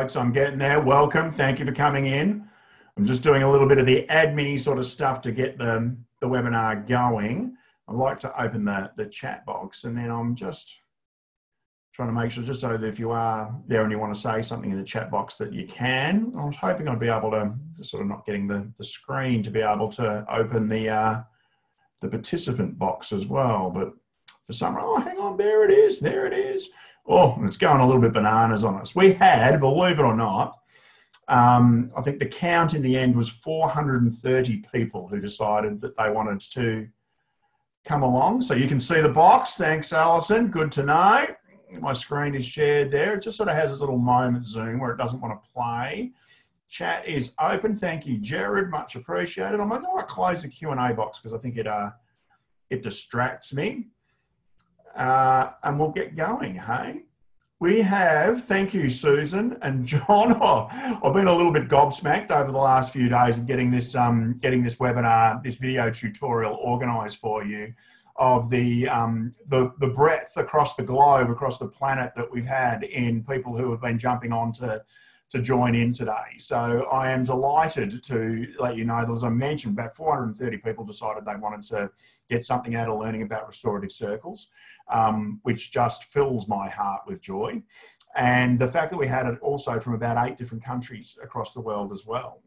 folks. I'm getting there. Welcome. Thank you for coming in. I'm just doing a little bit of the admin sort of stuff to get the webinar going. I'd like to open the chat box, and then I'm just trying to make sure, just so that if you are there and you want to say something in the chat box, that you can. I was hoping I'd be able to, just sort of not getting the screen to be able to open the participant box as well. But for some reason, oh, hang on, there it is. There it is. Oh, it's going a little bit bananas on us. We had, believe it or not, I think the count in the end was 430 people who decided that they wanted to come along. So you can see the box. Thanks, Alison. Good to know. My screen is shared there. It just sort of has this little moment zoom where it doesn't want to play. Chat is open. Thank you, Jared. Much appreciated. I'm going to close the Q&A box because I think it distracts me. And we'll get going, hey? We have, thank you, Susan and John. Oh, I've been a little bit gobsmacked over the last few days of getting this webinar, this video tutorial organised for you, of the breadth across the globe, across the planet that we've had in people who have been jumping on to join in today. So I am delighted to let you know that, as I mentioned, about 430 people decided they wanted to get something out of learning about restorative circles, which just fills my heart with joy. And the fact that we had it also from about 8 different countries across the world as well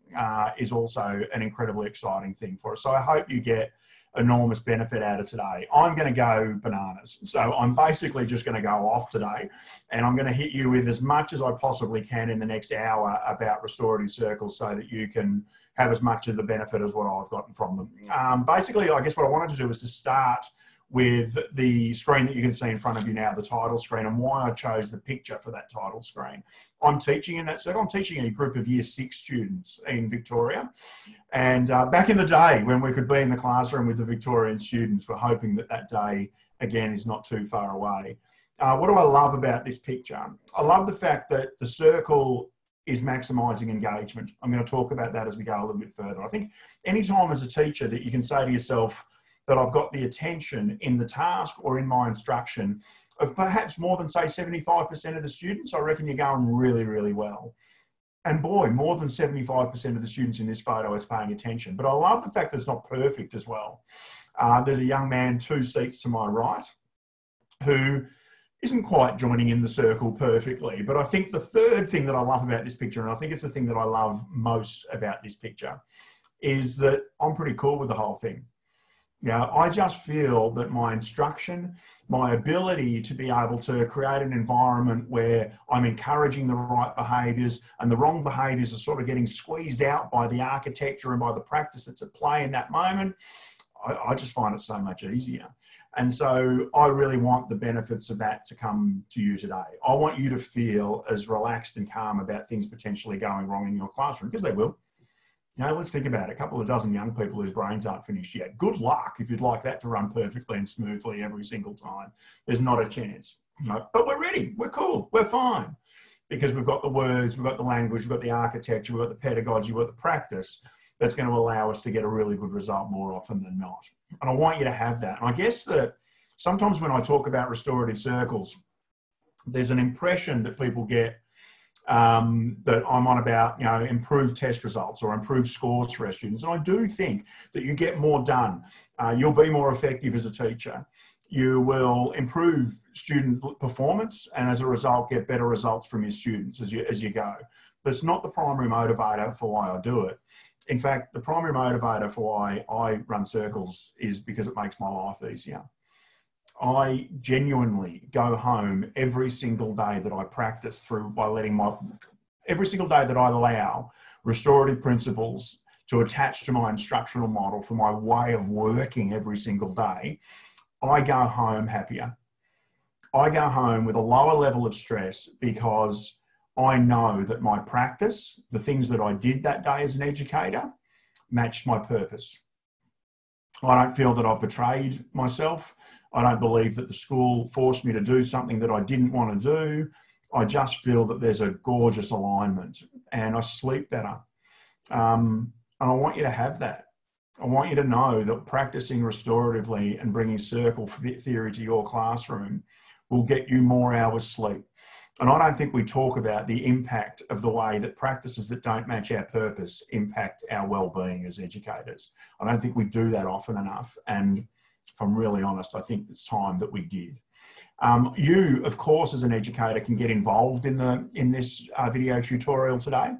is also an incredibly exciting thing for us. So I hope you get enormous benefit out of today. I'm going to go bananas. So I'm basically just going to go off today, and I'm going to hit you with as much as I possibly can in the next hour about restorative circles so that you can have as much of the benefit as what I've gotten from them. Basically, I guess what I wanted to do is to start with the screen that you can see in front of you now, the title screen, and why I chose the picture for that title screen. I'm teaching in that circle. I'm teaching a group of Year 6 students in Victoria. And back in the day when we could be in the classroom with the Victorian students, we're hoping that that day, again, is not too far away. What do I love about this picture? I love the fact that the circle is maximising engagement. I'm going to talk about that as we go a little bit further. I think anytime as a teacher that you can say to yourself that I've got the attention in the task or in my instruction of perhaps more than, say, 75% of the students, I reckon you're going really, really well. And boy, more than 75% of the students in this photo is paying attention. But I love the fact that it's not perfect as well. There's a young man 2 seats to my right who isn't quite joining in the circle perfectly. But I think the third thing that I love about this picture, and I think it's the thing that I love most about this picture, is that I'm pretty cool with the whole thing. Now, I just feel that my instruction, my ability to be able to create an environment where I'm encouraging the right behaviours and the wrong behaviours are sort of getting squeezed out by the architecture and by the practice that's at play in that moment, I just find it so much easier. And so I really want the benefits of that to come to you today. I want you to feel as relaxed and calm about things potentially going wrong in your classroom, because they will. You know, let's think about it. A couple of dozen young people whose brains aren't finished yet. Good luck if you'd like that to run perfectly and smoothly every single time. There's not a chance. No, but we're ready. We're cool. We're fine. Because we've got the words, we've got the language, we've got the architecture, we've got the pedagogy, we've got the practice that's going to allow us to get a really good result more often than not. And I want you to have that. And I guess that sometimes when I talk about restorative circles, there's an impression that people get that I'm on about, you know, improved test results or improved scores for our students. And I do think that you get more done. You'll be more effective as a teacher. You will improve student performance and as a result get better results from your students as you go. But it's not the primary motivator for why I do it. In fact, the primary motivator for why I run circles is because it makes my life easier. I genuinely go home every single day that I practice through by letting every single day that I allow restorative principles to attach to my instructional model for my way of working every single day, I go home happier. I go home with a lower level of stress because I know that my practice, the things that I did that day as an educator, matched my purpose. I don't feel that I've betrayed myself. I don't believe that the school forced me to do something that I didn't want to do. I just feel that there's a gorgeous alignment and I sleep better. And I want you to have that. I want you to know that practicing restoratively and bringing circle theory to your classroom will get you more hours sleep. And I don't think we talk about the impact of the way that practices that don't match our purpose impact our well-being as educators. I don't think we do that often enough. And if I'm really honest, I think it's time that we did. You, of course, as an educator, can get involved in this video tutorial today.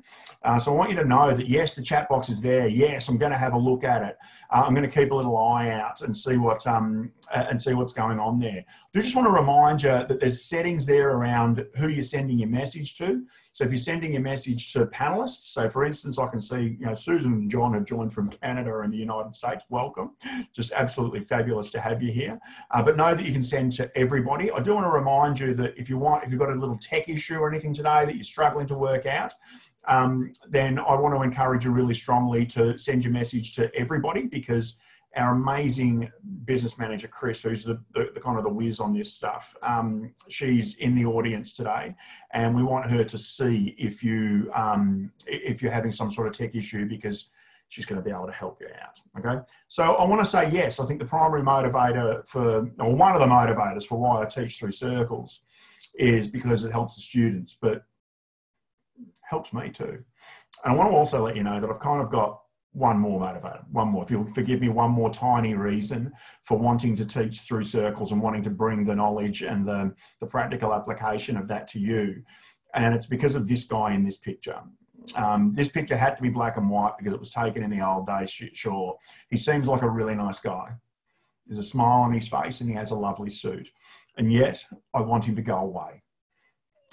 So I want you to know that, yes, the chat box is there. Yes, I'm going to have a look at it. I'm going to keep a little eye out and see what's going on there. I do just want to remind you that there's settings there around who you're sending your message to. So if you're sending your message to panelists, so for instance, I can see, Susan and John have joined from Canada and the United States. Welcome. Just absolutely fabulous to have you here. But know that you can send to everybody. I do want to remind you that if you've got a little tech issue or anything today that you're struggling to work out, then I want to encourage you really strongly to send your message to everybody, because our amazing business manager, Chris, who's the kind of the whiz on this stuff, she's in the audience today, and we want her to see if you're having some sort of tech issue, because she's going to be able to help you out. Okay, so I want to say yes. I think the primary motivator or one of the motivators for why I teach through Circles is because it helps the students, but helps me too. And I want to also let you know that I've kind of got one more motivator, if you'll forgive me, one more tiny reason for wanting to teach through Circles and wanting to bring the knowledge and the practical application of that to you. And it's because of this guy in this picture. This picture had to be black and white because it was taken in the old days, sure. He seems like a really nice guy. There's a smile on his face and he has a lovely suit. And yet I want him to go away.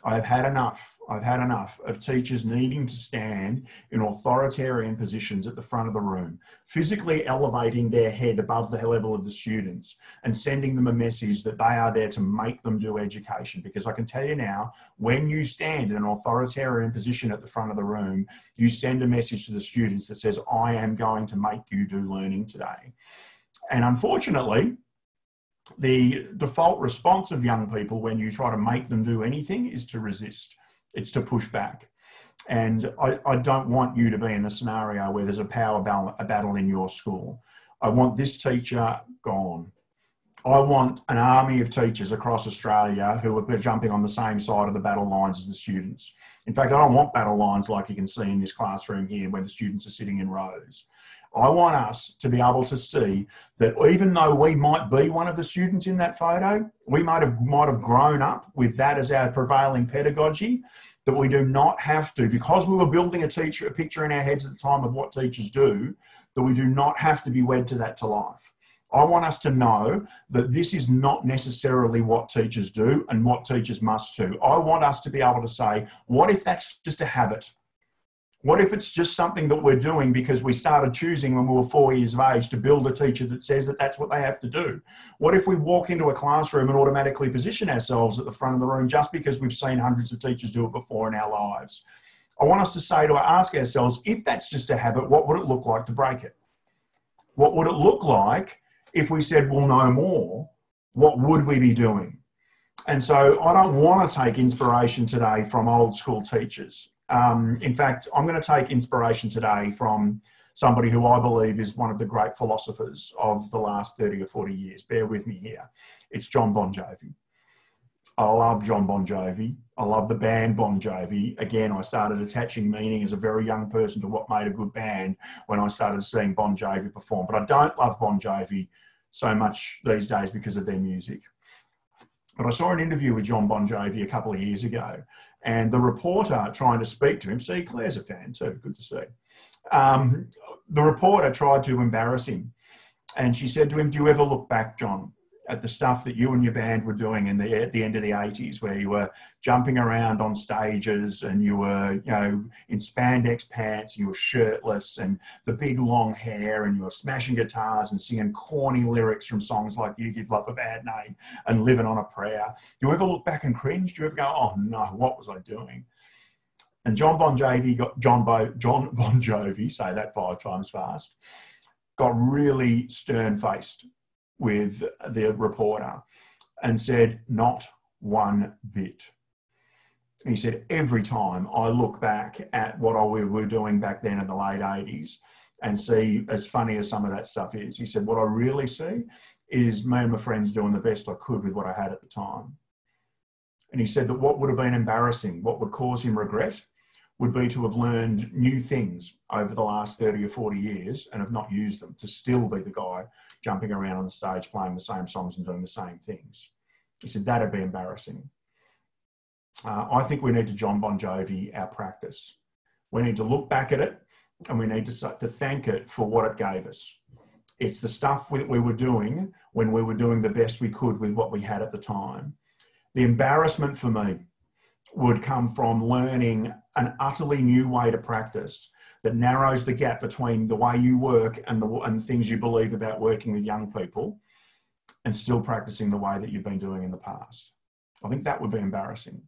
I've had enough of teachers needing to stand in authoritarian positions at the front of the room, physically elevating their head above the level of the students and sending them a message that they are there to make them do education. Because I can tell you now, when you stand in an authoritarian position at the front of the room, you send a message to the students that says, I am going to make you do learning today. And unfortunately, the default response of young people when you try to make them do anything is to resist. It's to push back. And I don't want you to be in a scenario where there's a power battle in your school. I want this teacher gone. I want an army of teachers across Australia who are jumping on the same side of the battle lines as the students. In fact, I don't want battle lines like you can see in this classroom here where the students are sitting in rows. I want us to be able to see that even though we might be one of the students in that photo, we might have grown up with that as our prevailing pedagogy, that we do not have to, because we were building a picture in our heads at the time of what teachers do, that we do not have to be wed to that to life. I want us to know that this is not necessarily what teachers do and what teachers must do. I want us to be able to say, what if that's just a habit? What if it's just something that we're doing because we started choosing when we were 4 years of age to build a teacher that says that that's what they have to do? What if we walk into a classroom and automatically position ourselves at the front of the room just because we've seen hundreds of teachers do it before in our lives? I want us to ask ourselves, if that's just a habit, what would it look like to break it? What would it look like if we said, well, no more? What would we be doing? And so I don't want to take inspiration today from old school teachers. In fact, I'm going to take inspiration today from somebody who I believe is one of the great philosophers of the last 30 or 40 years. Bear with me here. It's Jon Bon Jovi. I love Jon Bon Jovi. I love the band Bon Jovi. Again, I started attaching meaning as a very young person to what made a good band when I started seeing Bon Jovi perform. But I don't love Bon Jovi so much these days because of their music. But I saw an interview with Jon Bon Jovi a couple of years ago, and the reporter trying to speak to him, see, Claire's a fan too, good to see. The reporter tried to embarrass him, and she said to him, do you ever look back, John, at the stuff that you and your band were doing at the end of the 80s, where you were jumping around on stages and you were, in spandex pants, and you were shirtless and the big long hair, and you were smashing guitars and singing corny lyrics from songs like You Give Love a Bad Name and Living on a Prayer. Do you ever look back and cringe? Do you ever go, oh no, what was I doing? And Jon Bon Jovi, say that 5 times fast, got really stern-faced with the reporter and said, not one bit. And he said, every time I look back at what we were doing back then in the late 80s and see, as funny as some of that stuff is, he said, what I really see is me and my friends doing the best I could with what I had at the time. And he said that what would have been embarrassing, what would cause him regret, would be to have learned new things over the last 30 or 40 years and have not used them, to still be the guy jumping around on the stage, playing the same songs and doing the same things. He said that'd be embarrassing. I think we need to Jon Bon Jovi our practice. We need to look back at it and we need to thank it for what it gave us. It's the stuff we were doing when we were doing the best we could with what we had at the time. The embarrassment for me would come from learning an utterly new way to practice that narrows the gap between the way you work and the things you believe about working with young people, and still practicing the way that you've been doing in the past. I think that would be embarrassing.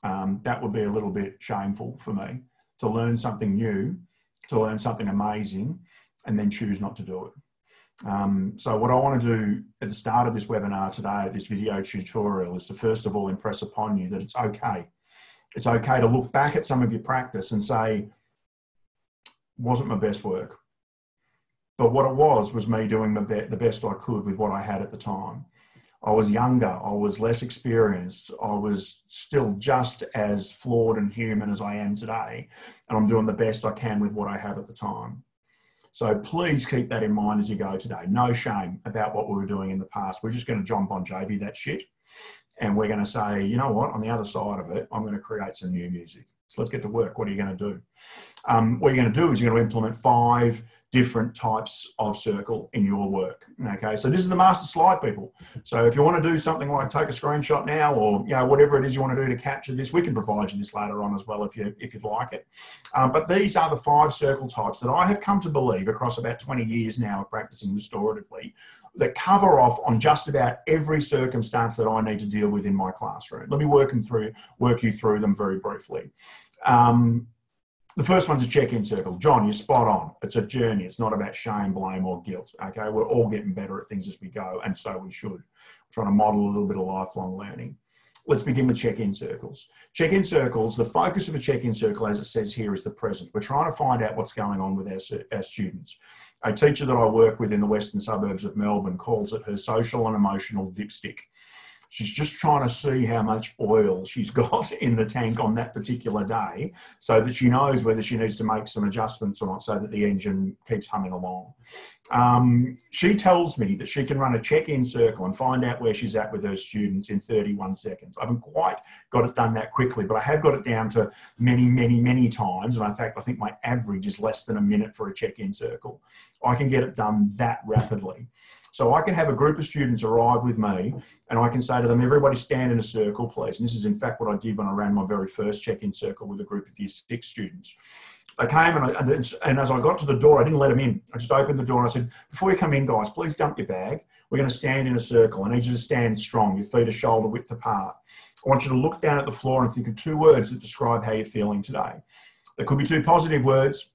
That would be a little bit shameful for me, to learn something new, to learn something amazing, and then choose not to do it. So what I want to do at the start of this webinar today, this video tutorial, is to first of all impress upon you that it's okay. It's okay to look back at some of your practice and say, wasn't my best work. But what it was me doing the best I could with what I had at the time. I was younger, I was less experienced, I was still just as flawed and human as I am today, and I'm doing the best I can with what I have at the time. So please keep that in mind as you go today. No shame about what we were doing in the past. We're just going to Jon Bon Jovi that shit, and we're going to say, you know what, on the other side of it, I'm going to create some new music. So let's get to work. What are you going to do? What you're going to do is you're going to implement 5 different types of circle in your work. Okay, so this is the master slide, people. So if you want to do something like take a screenshot now, or whatever it is you want to do to capture this, we can provide you this later on as well if you'd like it. But these are the 5 circle types that I have come to believe across about 20 years now of practicing restoratively, that cover off on just about every circumstance that I need to deal with in my classroom. Let me work you through them very briefly. The first one's a check-in circle. John, you're spot on. It's a journey. It's not about shame, blame, or guilt. Okay, we're all getting better at things as we go, and so we should. We're trying to model a little bit of lifelong learning. Let's begin with check-in circles. Check-in circles, the focus of a check-in circle, as it says here, is the present. We're trying to find out what's going on with our students. A teacher that I work with in the western suburbs of Melbourne calls it her social and emotional dipstick. She's just trying to see how much oil she's got in the tank on that particular day, so that she knows whether she needs to make some adjustments or not, so that the engine keeps humming along. She tells me that she can run a check-in circle and find out where she's at with her students in 31 seconds. I haven't quite got it done that quickly, but I have got it down to many, many, many times. And in fact, I think my average is less than a minute for a check-in circle. I can get it done that rapidly. So I can have a group of students arrive with me, and I can say to them, everybody stand in a circle, please. And this is in fact what I did when I ran my very first check-in circle with a group of Year 6 students. They came, and as I got to the door, I didn't let them in. I just opened the door and I said, before you come in, guys, please dump your bag. We're going to stand in a circle. I need you to stand strong. Your feet are shoulder width apart. I want you to look down at the floor and think of 2 words that describe how you're feeling today. There could be 2 positive words.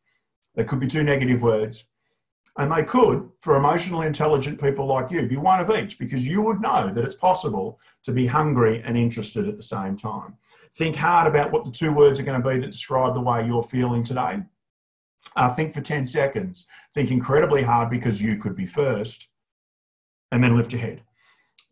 There could be 2 negative words. And they could, for emotionally intelligent people like you, be one of each, because you would know that it's possible to be hungry and interested at the same time. Think hard about what the 2 words are going to be that describe the way you're feeling today. Think for 10 seconds. Think incredibly hard, because you could be first. And then lift your head.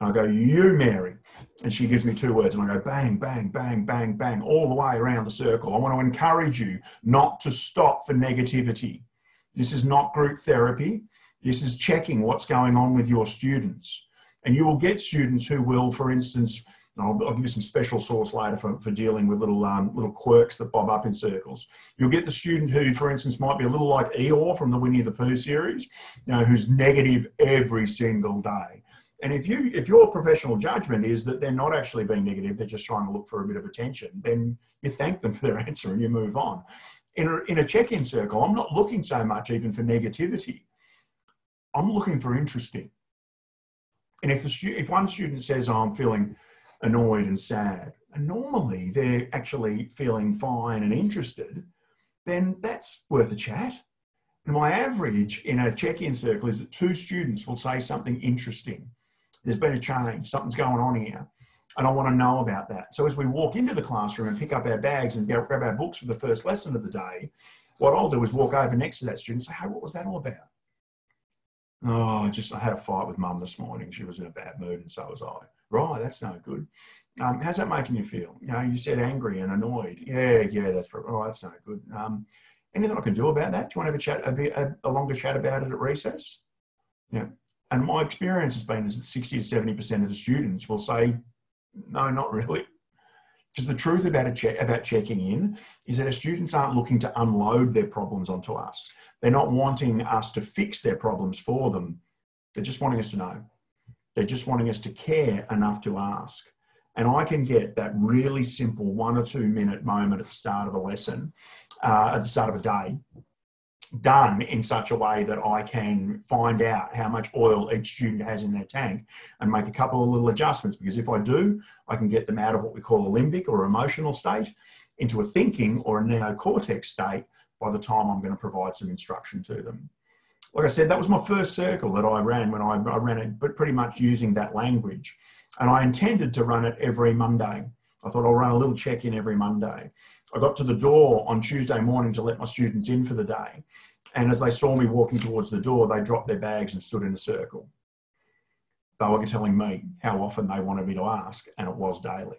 I go, you, Mary. And she gives me 2 words. And I go, bang, bang, bang, bang, bang, all the way around the circle. I want to encourage you not to stop for negativity. This is not group therapy. This is checking what's going on with your students. And you will get students who will, for instance, I'll give you some special sauce later for dealing with little quirks that bob up in circles. You'll get the student who, for instance, might be a little like Eeyore from the Winnie the Pooh series, who's negative every single day. And if your professional judgment is that they're not actually being negative, they're just trying to look for a bit of attention, then you thank them for their answer and you move on. In a check-in circle, I'm not looking so much even for negativity. I'm looking for interesting. And if one student says, oh, I'm feeling annoyed and sad, and normally they're actually feeling fine and interested, then that's worth a chat. And my average in a check-in circle is that 2 students will say something interesting. There's been a change, something's going on here, and I want to know about that. So as we walk into the classroom and pick up our bags and grab our books for the first lesson of the day, what I'll do is walk over next to that student and say, hey, what was that all about? Oh, I had a fight with mum this morning. She was in a bad mood and so was I. Right, that's no good. How's that making you feel? You know, you said angry and annoyed. Yeah, that's right. Oh, that's not good. Anything I can do about that? Do you want to have a longer chat about it at recess? Yeah. And my experience has been is that 60 to 70% of the students will say, no, not really. Because the truth about checking in is that our students aren't looking to unload their problems onto us. They're not wanting us to fix their problems for them. They're just wanting us to know. They're just wanting us to care enough to ask. And I can get that really simple 1 or 2 minute moment at the start of a lesson, at the start of a day, done in such a way that I can find out how much oil each student has in their tank and make a couple of little adjustments. Because if I do, I can get them out of what we call a limbic or emotional state into a thinking or a neocortex state by the time I'm going to provide some instruction to them. Like I said, that was my first circle that I ran when I ran it, but pretty much using that language. And I intended to run it every Monday. I thought I'll run a little check-in every Monday. I got to the door on Tuesday morning to let my students in for the day. And as they saw me walking towards the door, they dropped their bags and stood in a circle. They were telling me how often they wanted me to ask, and it was daily.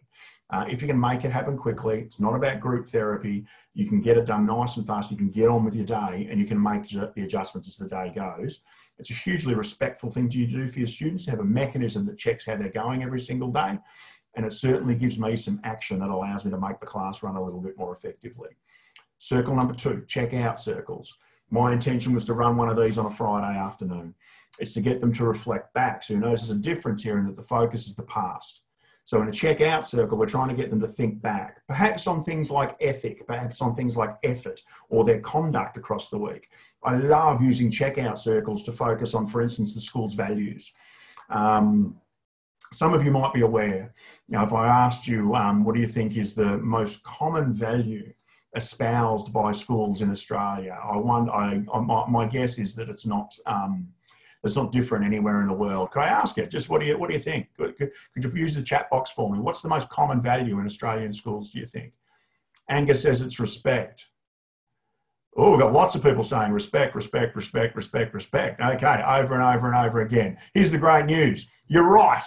If you can make it happen quickly, it's not about group therapy. You can get it done nice and fast. You can get on with your day and you can make the adjustments as the day goes. It's a hugely respectful thing to do for your students to have a mechanism that checks how they're going every single day. And it certainly gives me some action that allows me to make the class run a little bit more effectively. Circle number 2, check out circles. My intention was to run one of these on a Friday afternoon. It's to get them to reflect back. So you notice there's a difference here in that the focus is the past. So in a check out circle, we're trying to get them to think back, perhaps on things like ethic, perhaps on things like effort or their conduct across the week. I love using check out circles to focus on, for instance, the school's values. Some of you might be aware, if I asked you, what do you think is the most common value espoused by schools in Australia? My guess is that it's not different anywhere in the world. Could I ask you, just what do you think? Could you use the chat box for me? What's the most common value in Australian schools, do you think? Angus says it's respect. Oh, we've got lots of people saying respect, respect, respect, respect, respect. Okay, over and over and over again. Here's the great news. You're right.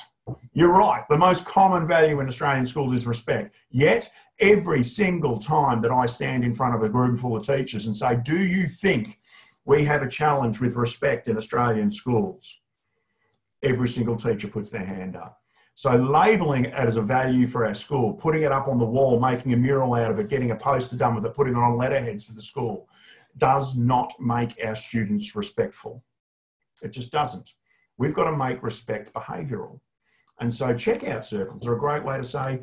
You're right. The most common value in Australian schools is respect. Yet, every single time that I stand in front of a room full of teachers and say, do you think we have a challenge with respect in Australian schools? Every single teacher puts their hand up. So labelling it as a value for our school, putting it up on the wall, making a mural out of it, getting a poster done with it, putting it on letterheads for the school, does not make our students respectful. It just doesn't. We've got to make respect behavioural. And so checkout circles are a great way to say,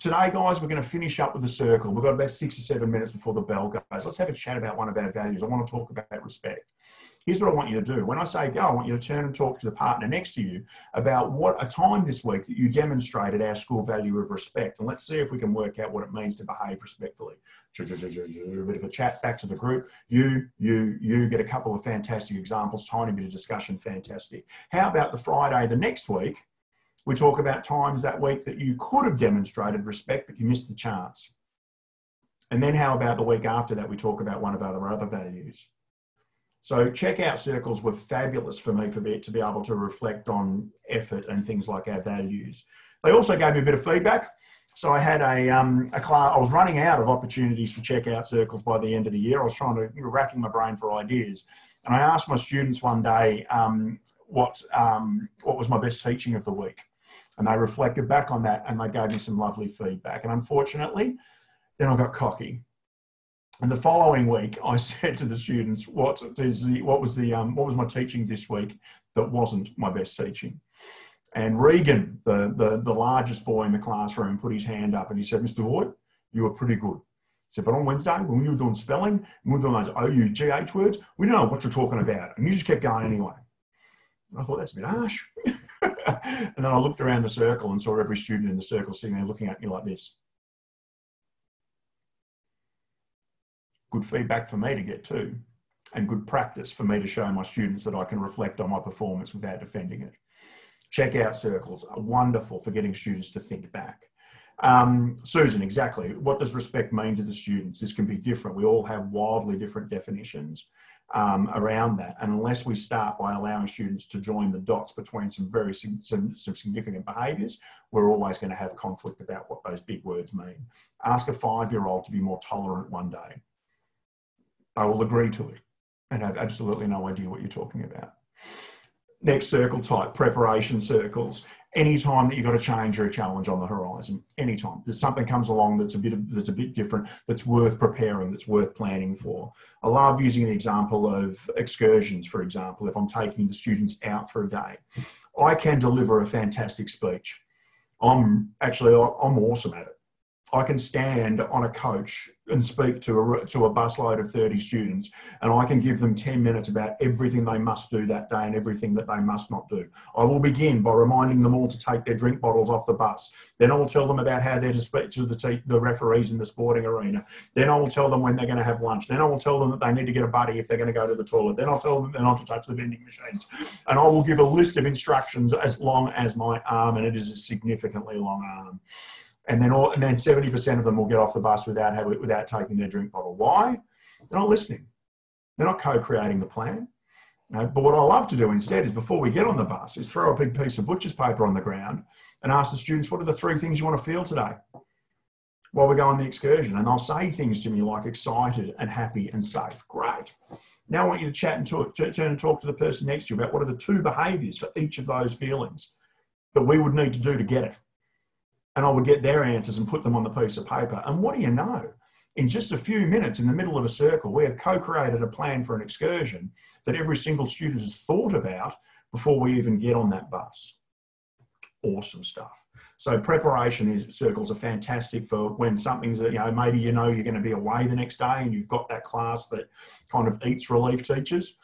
today, guys, we're going to finish up with a circle. We've got about 6 or 7 minutes before the bell goes. Let's have a chat about one of our values. I want to talk about respect. Here's what I want you to do. When I say go, I want you to turn and talk to the partner next to you about what a time this week that you demonstrated our school value of respect. And let's see if we can work out what it means to behave respectfully. A bit of a chat back to the group. You get a couple of fantastic examples, tiny bit of discussion, fantastic. How about the Friday the next week? We talk about times that week that you could have demonstrated respect, but you missed the chance. And then how about the week after that, we talk about one of our other values. So checkout circles were fabulous for me to be able to reflect on effort and things like our values. They also gave me a bit of feedback. So I had a class, I was running out of opportunities for checkout circles by the end of the year. I was racking my brain for ideas. And I asked my students one day, what was my best teaching of the week? And they reflected back on that and they gave me some lovely feedback. And unfortunately, then I got cocky. And the following week, I said to the students, what was my teaching this week that wasn't my best teaching? And Regan, the largest boy in the classroom, put his hand up and he said, Mr. Hoyt, you were pretty good. He said, but on Wednesday, when you were doing spelling, and we were doing those O-U-G-H words, we don't know what you're talking about. And you just kept going anyway. And I thought, that's a bit harsh. And then I looked around the circle and saw every student in the circle sitting there looking at me like this. Good feedback for me to get too, and good practice for me to show my students that I can reflect on my performance without defending it. Checkout circles are wonderful for getting students to think back. Susan, exactly. What does respect mean to the students? This can be different. We all have wildly different definitions. around that. And unless we start by allowing students to join the dots between some very some significant behaviours, we're always going to have conflict about what those big words mean. Ask a 5-year-old to be more tolerant one day. They will agree to it and have absolutely no idea what you're talking about. Next circle type, preparation circles. Anytime that you've got a change or a challenge on the horizon, anytime there's something comes along that's a bit different, that's worth preparing, that's worth planning for. I love using the example of excursions, for example. If I'm taking the students out for a day, I can deliver a fantastic speech. I'm awesome at it. I can stand on a coach and speak to a busload of 30 students, and I can give them 10 minutes about everything they must do that day and everything that they must not do. I will begin by reminding them all to take their drink bottles off the bus. Then I will tell them about how they're to speak to the referees in the sporting arena. Then I will tell them when they're going to have lunch. Then I will tell them that they need to get a buddy if they're going to go to the toilet. Then I'll tell them not to touch the vending machines. And I will give a list of instructions as long as my arm, and it is a significantly long arm. And then 70% of them will get off the bus without taking their drink bottle. Why? They're not listening. They're not co-creating the plan. But what I love to do instead is, before we get on the bus, is throw a big piece of butcher's paper on the ground and ask the students, what are the 3 things you want to feel today while we go on the excursion? And they'll say things to me like excited and happy and safe. Great. Now I want you to chat and talk to the person next to you about what are the 2 behaviours for each of those feelings that we would need to do to get it. And I would get their answers and put them on the piece of paper. And what do you know? In just a few minutes, in the middle of a circle, we have co-created a plan for an excursion that every single student has thought about before we even get on that bus. Awesome stuff. So preparation circles are fantastic for when something's, maybe you're going to be away the next day and you've got that class that kind of eats relief teachers.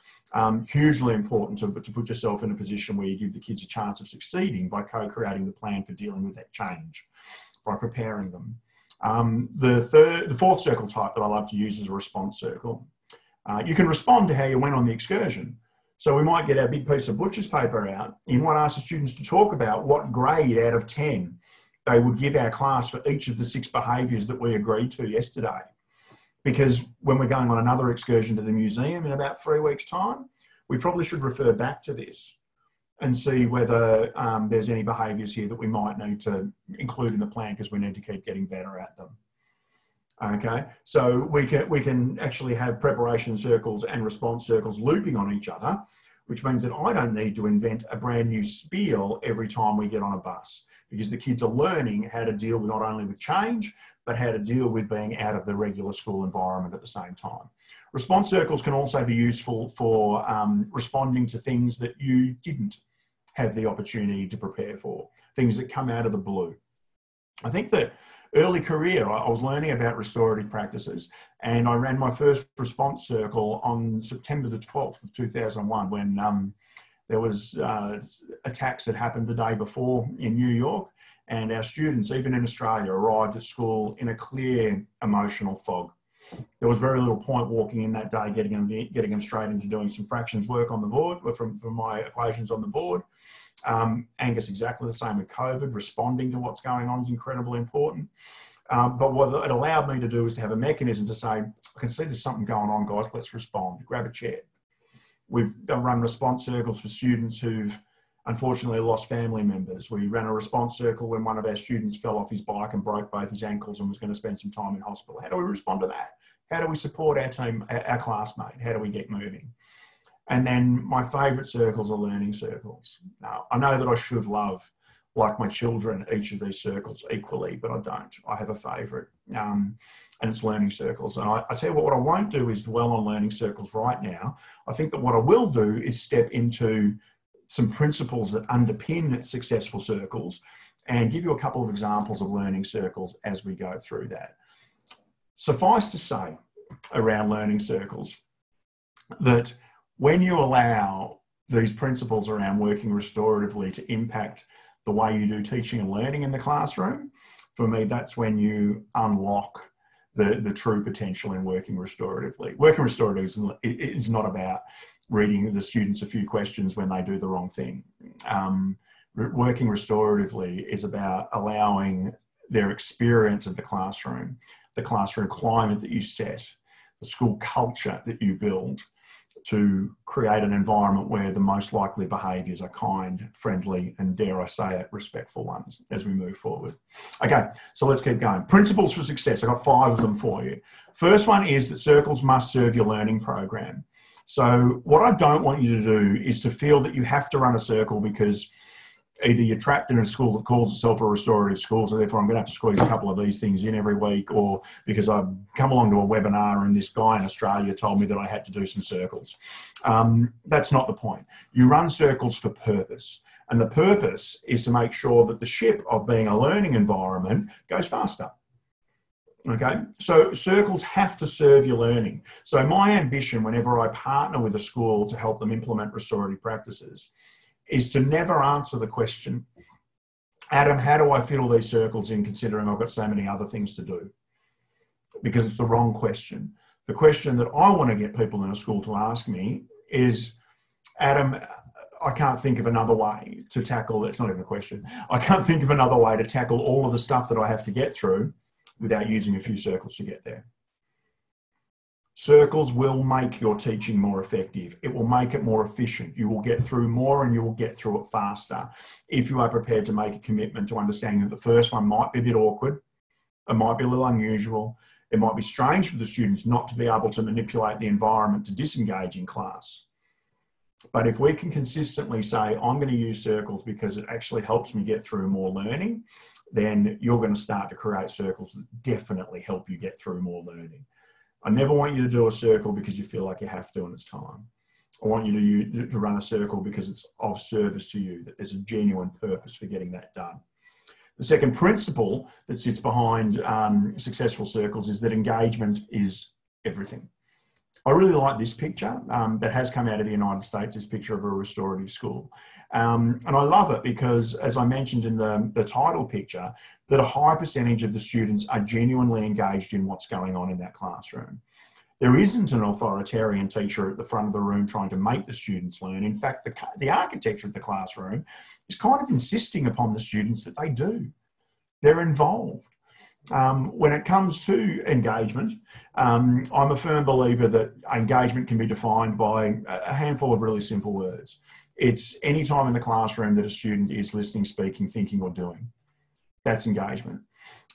Hugely important to put yourself in a position where you give the kids a chance of succeeding by co-creating the plan for dealing with that change, by preparing them. The 4th circle type that I love to use is a response circle. You can respond to how you went on the excursion. So we might get our big piece of butcher's paper out. You might ask the students to talk about what grade out of 10 they would give our class for each of the 6 behaviours that we agreed to yesterday. Because when we're going on another excursion to the museum in about 3 weeks' time, we probably should refer back to this and see whether there's any behaviours here that we might need to include in the plan, because we need to keep getting better at them. Okay, so we can actually have preparation circles and response circles looping on each other, which means that I don't need to invent a brand new spiel every time we get on a bus, because the kids are learning how to deal with not only with change, but how to deal with being out of the regular school environment at the same time. Response circles can also be useful for responding to things that you didn't have the opportunity to prepare for, things that come out of the blue. I think that early career, I was learning about restorative practices, and I ran my first response circle on September the 12th of 2001 when there was attacks that happened the day before in New York. And our students, even in Australia, arrived at school in a clear emotional fog. There was very little point walking in that day, getting them straight into doing some fractions work on the board, from my equations on the board. Angus, exactly the same with COVID. Responding to what's going on is incredibly important. But what it allowed me to do is to have a mechanism to say, I can see there's something going on, guys, let's respond. Grab a chair. We've run response circles for students who've unfortunately lost family members. We ran a response circle when one of our students fell off his bike and broke both his ankles and was going to spend some time in hospital. How do we respond to that? How do we support our team, our classmate? How do we get moving? And then my favourite circles are learning circles. Now, I know that I should love, like my children, each of these circles equally, but I don't. I have a favourite, and it's learning circles. And I tell you what I won't do is dwell on learning circles right now. I think that what I will do is step into some principles that underpin successful circles and give you a couple of examples of learning circles as we go through that. Suffice to say around learning circles that when you allow these principles around working restoratively to impact the way you do teaching and learning in the classroom, for me, that's when you unlock the true potential in working restoratively. Working restoratively is not about reading the students a few questions when they do the wrong thing. Working restoratively is about allowing their experience of the classroom climate that you set, the school culture that you build, to create an environment where the most likely behaviours are kind, friendly, and dare I say it, respectful ones as we move forward. Okay, so let's keep going. Principles for success. I've got 5 of them for you. First one is that circles must serve your learning program. So what I don't want you to do is to feel that you have to run a circle because either you're trapped in a school that calls itself a restorative school, so therefore I'm going to have to squeeze a couple of these things in every week, or because I've come along to a webinar and this guy in Australia told me that I had to do some circles. That's not the point. You run circles for purpose, and the purpose is to make sure that the ship of being a learning environment goes faster. Okay, so circles have to serve your learning. So my ambition whenever I partner with a school to help them implement restorative practices is to never answer the question, Adam, how do I fit all these circles in considering I've got so many other things to do? Because it's the wrong question. The question that I want to get people in a school to ask me is, Adam, I can't think of another way to tackle, it's not even a question, I can't think of another way to tackle all of the stuff that I have to get through without using a few circles to get there. Circles will make your teaching more effective. It will make it more efficient. You will get through more and you will get through it faster if you are prepared to make a commitment to understanding that the first one might be a bit awkward, it might be a little unusual, it might be strange for the students not to be able to manipulate the environment to disengage in class. But if we can consistently say, I'm going to use circles because it actually helps me get through more learning, then you're going to start to create circles that definitely help you get through more learning. I never want you to do a circle because you feel like you have to and it's time. I want you to run a circle because it's of service to you, that there's a genuine purpose for getting that done. The second principle that sits behind successful circles is that engagement is everything. I really like this picture that has come out of the United States, this picture of a restorative school. And I love it because, as I mentioned in the title picture, that a high percentage of the students are genuinely engaged in what's going on in that classroom. There isn't an authoritarian teacher at the front of the room trying to make the students learn. In fact, the architecture of the classroom is kind of insisting upon the students that they do. They're involved. When it comes to engagement, I'm a firm believer that engagement can be defined by a handful of really simple words. It's any time in the classroom that a student is listening, speaking, thinking, or doing. That's engagement.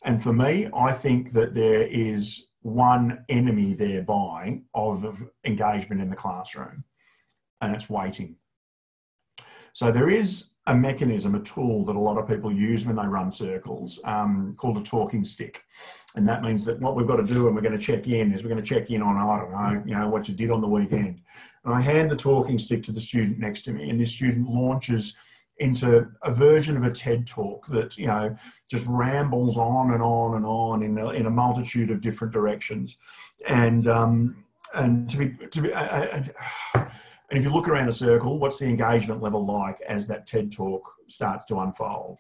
And for me, I think that there is one enemy thereby of engagement in the classroom, and it's waiting. So there is a mechanism, a tool that a lot of people use when they run circles called a talking stick. And that means that what we've got to do when we're going to check in is we're going to check in on, I don't know, what you did on the weekend. And I hand the talking stick to the student next to me, and this student launches into a version of a TED talk that, just rambles on and on and on in a multitude of different directions. And if you look around a circle, what's the engagement level like as that TED talk starts to unfold?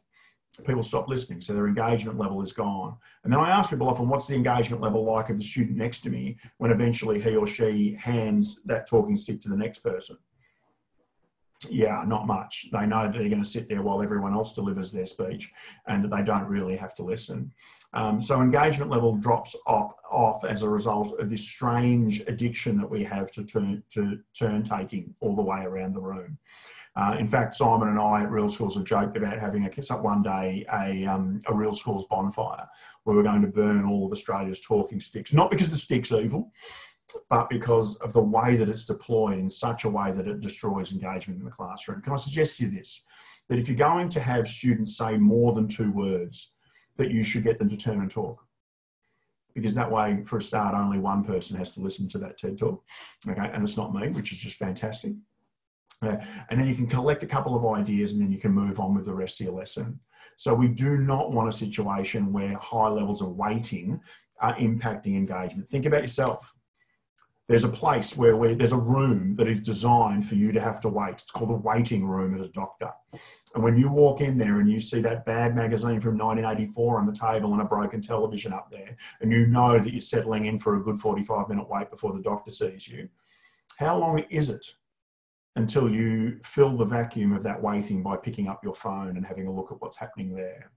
People stop listening, so their engagement level is gone. And then I ask people often, what's the engagement level like of the student next to me when eventually he or she hands that talking stick to the next person? Yeah, not much. They know that they're going to sit there while everyone else delivers their speech and that they don't really have to listen. So engagement level drops off as a result of this strange addiction that we have to turn taking all the way around the room. In fact, Simon and I at Real Schools have joked about having one day a Real Schools bonfire where we're going to burn all of Australia's talking sticks, not because the stick's evil, but because of the way that it's deployed in such a way that it destroys engagement in the classroom. Can I suggest to you this, that if you're going to have students say more than 2 words, that you should get them to turn and talk. Because that way, for a start, only one person has to listen to that TED talk. Okay, and it's not me, which is just fantastic. And then you can collect a couple of ideas and then you can move on with the rest of your lesson. So we do not want a situation where high levels of waiting are impacting engagement. Think about yourself. There's a place where there's a room that is designed for you to have to wait. It's called a waiting room at a doctor. And when you walk in there and you see that bad magazine from 1984 on the table and a broken television up there, and you know that you're settling in for a good 45-minute wait before the doctor sees you, how long is it until you fill the vacuum of that waiting by picking up your phone and having a look at what's happening there?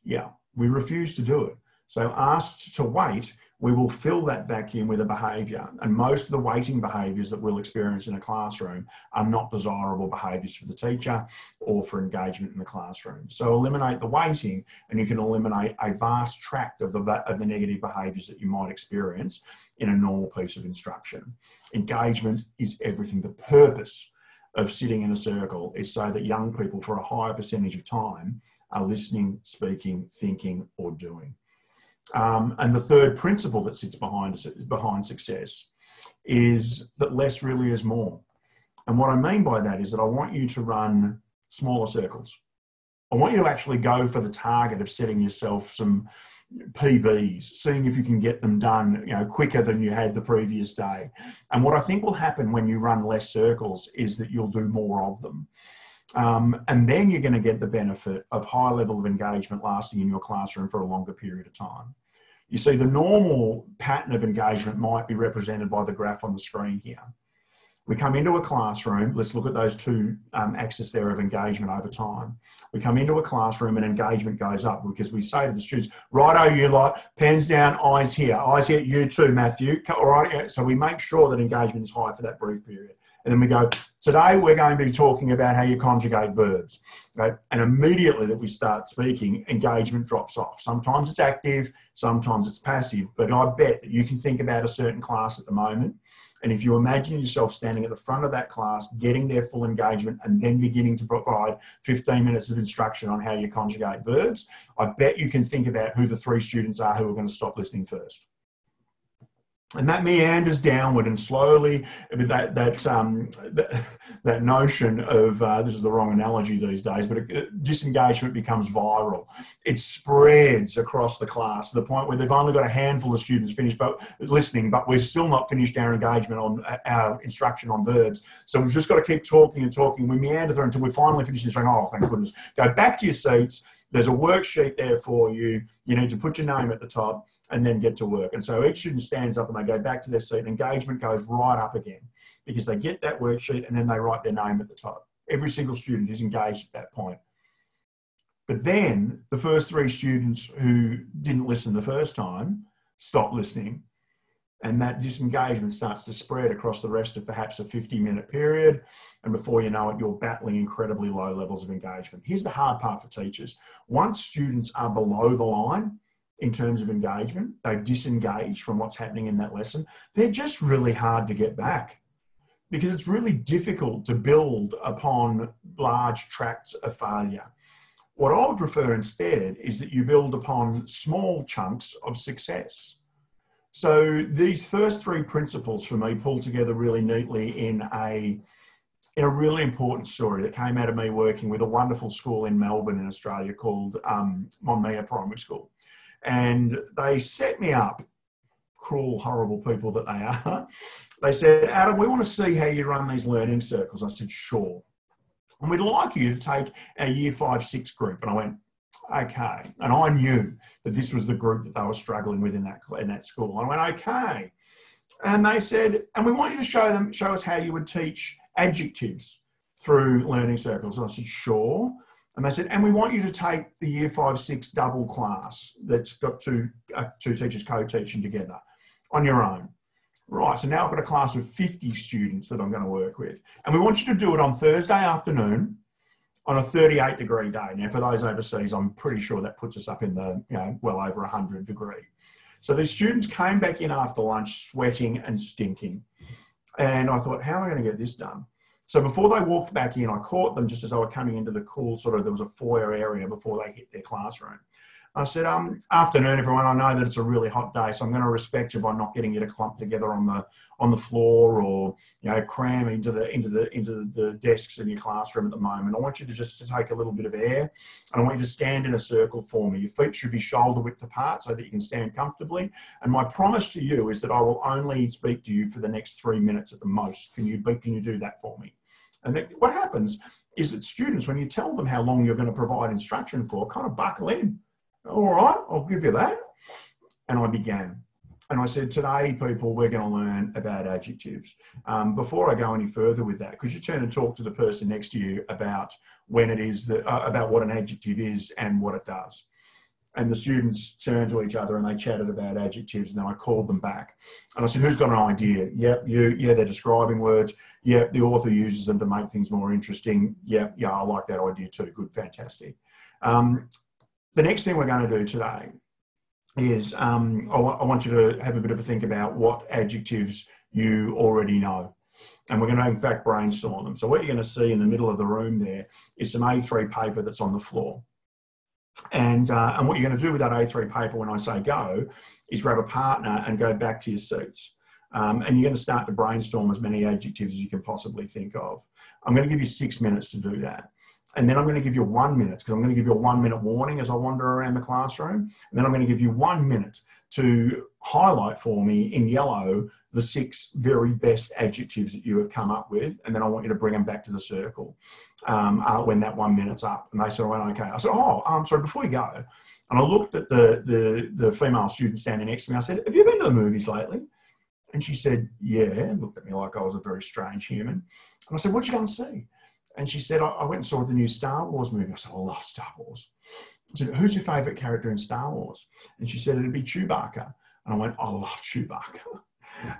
Yeah, we refuse to do it. So asked to wait, we will fill that vacuum with a behaviour. And most of the waiting behaviours that we'll experience in a classroom are not desirable behaviours for the teacher or for engagement in the classroom. So eliminate the waiting and you can eliminate a vast tract of the negative behaviours that you might experience in a normal piece of instruction. Engagement is everything. The purpose of sitting in a circle is so that young people, for a higher percentage of time, are listening, speaking, thinking, or doing. And the third principle that sits behind success is that less really is more. And what I mean by that is that I want you to run smaller circles. I want you to actually go for the target of setting yourself some PBs, seeing if you can get them done, quicker than you had the previous day. And what I think will happen when you run less circles is that you'll do more of them. And then you're going to get the benefit of high level of engagement lasting in your classroom for a longer period of time. You see, the normal pattern of engagement might be represented by the graph on the screen here. We come into a classroom, let's look at those two axes there of engagement over time. We come into a classroom and engagement goes up because we say to the students, righto, you lot, pens down, eyes here, you too, Matthew. All right, so we make sure that engagement is high for that brief period. And then we go, today we're going to be talking about how you conjugate verbs, right? And immediately that we start speaking, engagement drops off. Sometimes it's active, sometimes it's passive, but I bet that you can think about a certain class at the moment. And if you imagine yourself standing at the front of that class, getting their full engagement and then beginning to provide 15 minutes of instruction on how you conjugate verbs, I bet you can think about who the 3 students are who are going to stop listening first. And that meanders downward and slowly, that notion of, this is the wrong analogy these days, but disengagement becomes viral. It spreads across the class to the point where they've only got a handful of students finished listening, but we're still not finished our engagement on our instruction on verbs. So we've just got to keep talking and talking. We meander through until we finally finish this, oh, thank goodness. Go back to your seats. There's a worksheet there for you. You need to put your name at the top and then get to work. And so each student stands up and they go back to their seat. Engagement goes right up again because they get that worksheet and then they write their name at the top. Every single student is engaged at that point. But then the first 3 students who didn't listen the first time stop listening, and that disengagement starts to spread across the rest of perhaps a 50-minute period. And before you know it, you're battling incredibly low levels of engagement. Here's the hard part for teachers. Once students are below the line in terms of engagement, they've disengaged from what's happening in that lesson, they're just really hard to get back because it's really difficult to build upon large tracts of failure. What I would prefer instead is that you build upon small chunks of success. So these first 3 principles for me pull together really neatly in a really important story that came out of me working with a wonderful school in Melbourne in Australia called Monmouth Primary School. And they set me up, cruel, horrible people that they are. They said, Adam, we want to see how you run these learning circles. I said, sure. And we'd like you to take our year 5-6 group. And I went, okay. And I knew that this was the group that they were struggling with in that school. I went, okay. And they said, and we want you to show us how you would teach adjectives through learning circles. And I said, sure. And they said, and we want you to take the year 5-6 double class that's got two teachers co-teaching together on your own. Right, so now I've got a class of 50 students that I'm going to work with. And we want you to do it on Thursday afternoon on a 38-degree day. Now, for those overseas, I'm pretty sure that puts us up in the, well over 100 degree. So these students came back in after lunch sweating and stinking. And I thought, how am I going to get this done? So before they walked back in, I caught them just as they were coming into the cool there was a foyer area before they hit their classroom. I said, afternoon, everyone. I know that it's a really hot day, so I'm going to respect you by not getting you to clump together on the floor or cram into the desks in your classroom at the moment. I want you to just take a little bit of air, and I want you to stand in a circle for me. Your feet should be shoulder width apart so that you can stand comfortably. And my promise to you is that I will only speak to you for the next 3 minutes at the most. Can you do that for me? And what happens is that students, when you tell them how long you're going to provide instruction for, kind of buckle in. All right, I'll give you that. And I began. And I said, today, people, we're going to learn about adjectives. Before I go any further with that, could you turn and talk to the person next to you about about what an adjective is and what it does? And the students turned to each other and they chatted about adjectives, and then I called them back. And I said, who's got an idea? Yep, you. Yeah, they're describing words. Yep, the author uses them to make things more interesting. Yep, yeah, I like that idea too. Good, fantastic. The next thing we're going to do today is I want you to have a bit of a think about what adjectives you already know. And we're going to, in fact, brainstorm them. So what you're going to see in the middle of the room there is some A3 paper that's on the floor. And what you're going to do with that A3 paper when I say go is grab a partner and go back to your seats. And you're going to start to brainstorm as many adjectives as you can possibly think of. I'm going to give you 6 minutes to do that. And then I'm going to give you 1 minute, because I'm going to give you a 1 minute warning as I wander around the classroom. And then I'm going to give you 1 minute to highlight for me in yellow the 6 very best adjectives that you have come up with. And then I want you to bring them back to the circle when that 1 minute's up. And they said, well, okay. I said, sorry, before you go. And I looked at the female student standing next to me. I said, have you been to the movies lately? And she said, yeah, and looked at me like I was a very strange human. And I said, what'd you go and see? And she said, I went and saw the new Star Wars movie. I said, I love Star Wars. I said, who's your favourite character in Star Wars? And she said, it'd be Chewbacca. And I went, I love Chewbacca.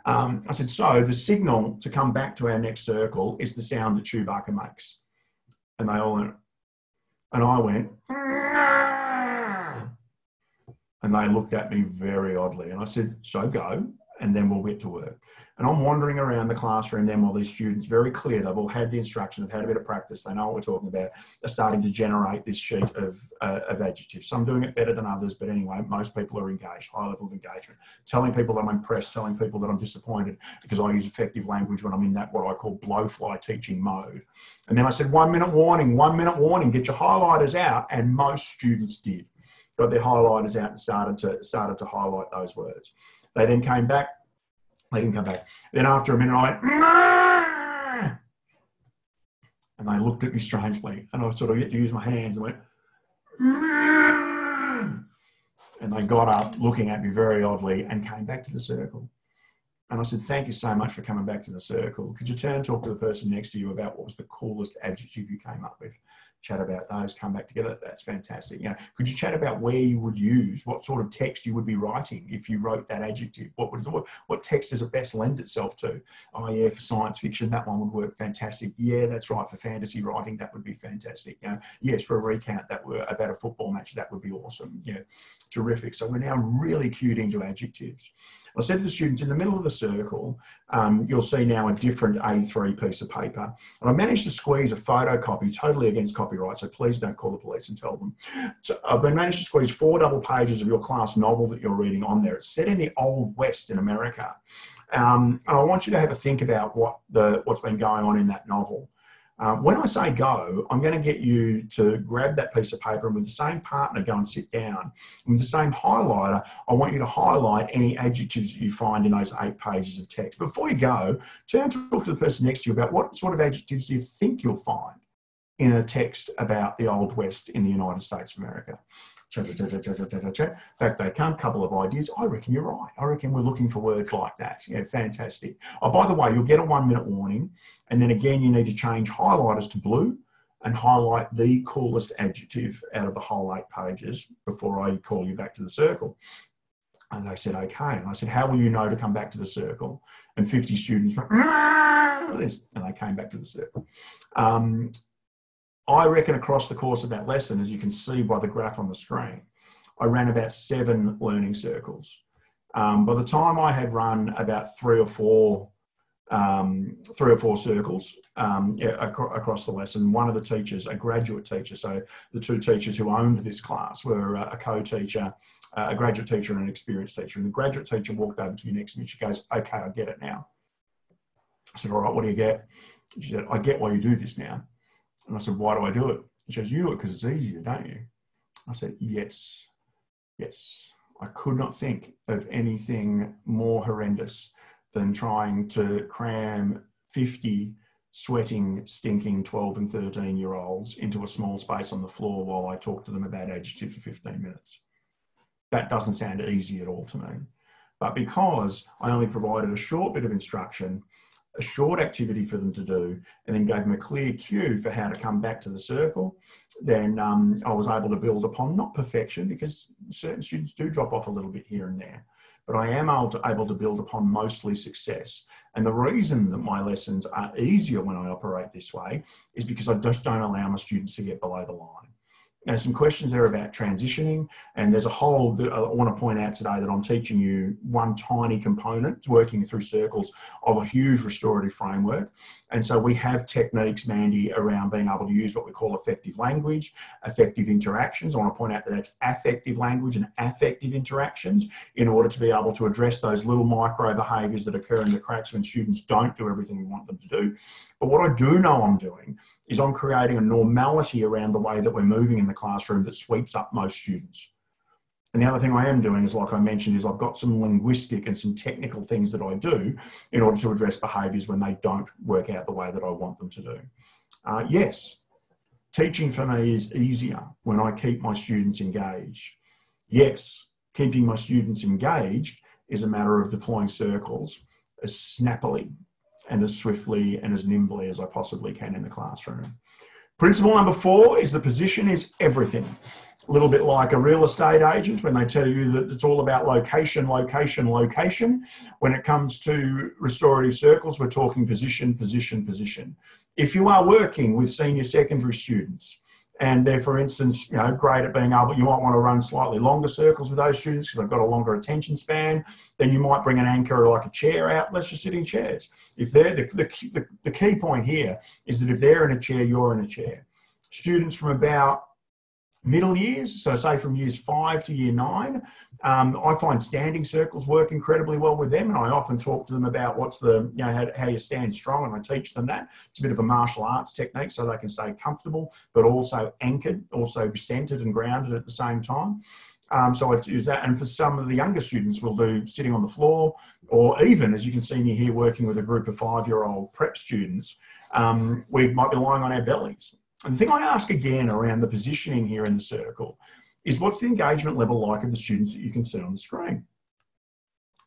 I said, so the signal to come back to our next circle is the sound that Chewbacca makes. And they all went, and I went, and they looked at me very oddly. And I said, so go, and then we'll get to work. And I'm wandering around the classroom then while these students, very clear, they've all had the instruction, they've had a bit of practice, they know what we're talking about, are starting to generate this sheet of adjectives. Some doing it better than others, but anyway, most people are engaged, high level of engagement. Telling people that I'm impressed, telling people that I'm disappointed, because I use effective language when I'm in that what I call blowfly teaching mode. And then I said, 1 minute warning, get your highlighters out, and most students did. Got their highlighters out and started to highlight those words. They then came back. They didn't come back. Then after a minute, I went, and they looked at me strangely, and I sort of get to use my hands and went, and they got up looking at me very oddly and came back to the circle. And I said, thank you so much for coming back to the circle. Could you turn and talk to the person next to you about what was the coolest adjective you came up with? Chat about those, come back together. That's fantastic. You know, could you chat about where you would use, what sort of text you would be writing if you wrote that adjective? What text does it best lend itself to? Oh yeah, for science fiction, that one would work fantastic. Yeah, that's right. For fantasy writing, that would be fantastic. You know, yes, for a recount that were about a football match, that would be awesome. Yeah, terrific. So we're now really cued into adjectives. I said to the students, in the middle of the circle, you'll see now a different A3 piece of paper. And I managed to squeeze a photocopy, totally against copyright, so please don't call the police and tell them. So I've managed to squeeze 4 double pages of your class novel that you're reading on there. It's set in the Old West in America. And I want you to have a think about what's been going on in that novel. When I say go, I'm going to get you to grab that piece of paper and with the same partner go and sit down. And with the same highlighter, I want you to highlight any adjectives that you find in those 8 pages of text. Before you go, turn to talk to the person next to you about what sort of adjectives do you think you'll find in a text about the Old West in the United States of America. Back they come, couple of ideas. I reckon you're right. I reckon we're looking for words like that. Yeah, fantastic. Oh, by the way, you'll get a 1 minute warning. And then again, you need to change highlighters to blue and highlight the coolest adjective out of the whole 8 pages before I call you back to the circle. And they said, okay. And I said, how will you know to come back to the circle? And 50 students went, and they came back to the circle. I reckon across the course of that lesson, as you can see by the graph on the screen, I ran about 7 learning circles. By the time I had run about 3 or 4 circles across the lesson, one of the teachers, a graduate teacher, so the 2 teachers who owned this class were a co-teacher, a graduate teacher and an experienced teacher. And the graduate teacher walked over to me next to me. She goes, okay, I get it now. I said, all right, what do you get? She said, I get why you do this now. And I said, why do I do it? She says, you do it because it's easier, don't you? I said, yes. I could not think of anything more horrendous than trying to cram 50 sweating, stinking 12 and 13-year-olds into a small space on the floor while I talk to them about adjective for 15 minutes. That doesn't sound easy at all to me. But because I only provided a short bit of instruction, a short activity for them to do, and then gave them a clear cue for how to come back to the circle, then I was able to build upon, not perfection, because certain students do drop off a little bit here and there, but I am able to build upon mostly success. And the reason that my lessons are easier when I operate this way is because I just don't allow my students to get below the line. There's some questions there about transitioning, and there's a whole, I want to point out today that I'm teaching you one tiny component, working through circles, of a huge restorative framework. And so we have techniques, Mandy, around being able to use what we call effective language, effective interactions. I want to point out that that's affective language and affective interactions in order to be able to address those little micro behaviours that occur in the cracks when students don't do everything we want them to do. But what I do know I'm doing is I'm creating a normality around the way that we're moving in the classroom that sweeps up most students. And the other thing I am doing is, like I mentioned, is I've got some linguistic and some technical things that I do in order to address behaviours when they don't work out the way that I want them to do. Yes, teaching for me is easier when I keep my students engaged. Yes, keeping my students engaged is a matter of deploying circles as snappily and as swiftly and as nimbly as I possibly can in the classroom. Principle number 4 is the position is everything. A little bit like a real estate agent when they tell you that it's all about location, location, location. When it comes to restorative circles, we're talking position, position, position. If you are working with senior secondary students and they're, for instance, great at being able, you might want to run slightly longer circles with those students because they've got a longer attention span, then you might bring an anchor like a chair out, unless you're sitting chairs. If they're, the key point here is that if they're in a chair, you're in a chair. Students from about middle years, so say from years 5 to year 9, I find standing circles work incredibly well with them, and I often talk to them about what's the, how you stand strong, and I teach them that. It's a bit of a martial arts technique so they can stay comfortable, but also anchored, also centered and grounded at the same time. So I use that, and for some of the younger students, we'll do sitting on the floor, or even, as you can see me here working with a group of 5-year-old prep students, we might be lying on our bellies. And the thing I ask again around the positioning here in the circle is, what's the engagement level like of the students that you can see on the screen?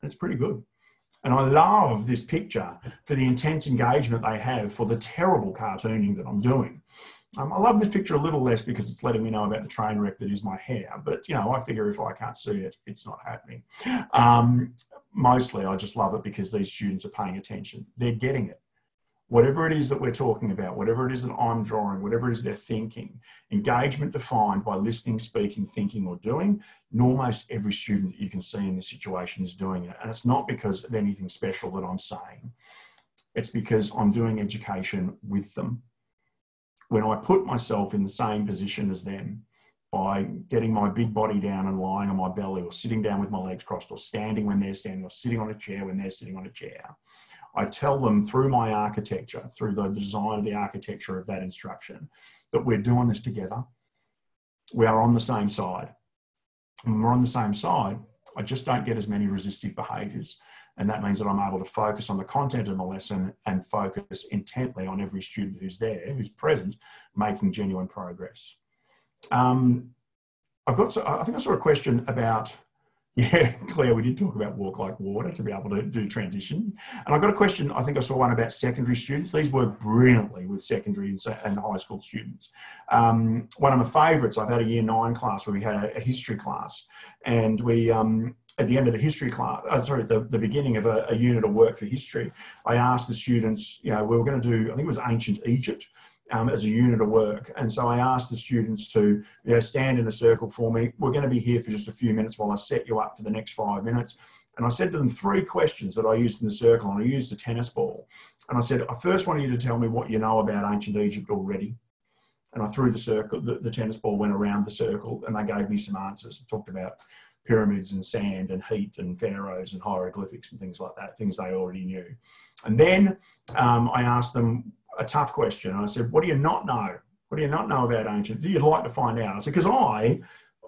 It's pretty good. And I love this picture for the intense engagement they have for the terrible cartooning that I'm doing. I love this picture a little less because it's letting me know about the train wreck that is my hair. But, I figure if I can't see it, it's not happening. Mostly, I just love it because these students are paying attention. They're getting it. Whatever it is that we're talking about, whatever it is that I'm drawing, whatever it is they're thinking, engagement defined by listening, speaking, thinking, or doing, almost every student that you can see in this situation is doing it. And it's not because of anything special that I'm saying. It's because I'm doing education with them. When I put myself in the same position as them, by getting my big body down and lying on my belly, or sitting down with my legs crossed, or standing when they're standing, or sitting on a chair when they're sitting on a chair, I tell them through my architecture, through the design of the architecture of that instruction, that we're doing this together. We are on the same side. When we're on the same side, I just don't get as many resistive behaviours. And that means that I'm able to focus on the content of the lesson and focus intently on every student who's there, who's present, making genuine progress. I think I saw a question about, yeah, Claire, we did talk about walk like water to be able to do transition. And I got a question, I think I saw one about secondary students. These work brilliantly with secondary and high school students. One of my favourites, I've had a year 9 class where we had a history class, and we, at the end of the history class, the beginning of a unit of work for history, I asked the students, we were going to do, I think it was ancient Egypt, as a unit of work. And so I asked the students to stand in a circle for me. We're going to be here for just a few minutes while I set you up for the next 5 minutes. And I said to them 3 questions that I used in the circle, and I used a tennis ball. And I said, I first want you to tell me what you know about ancient Egypt already. And I threw the circle, the tennis ball went around the circle, and they gave me some answers. I talked about pyramids and sand and heat and pharaohs and hieroglyphics and things like that, things they already knew. And then I asked them a tough question. I said, what do you not know? What do you not know about ancient? Do you like to find out? I said, because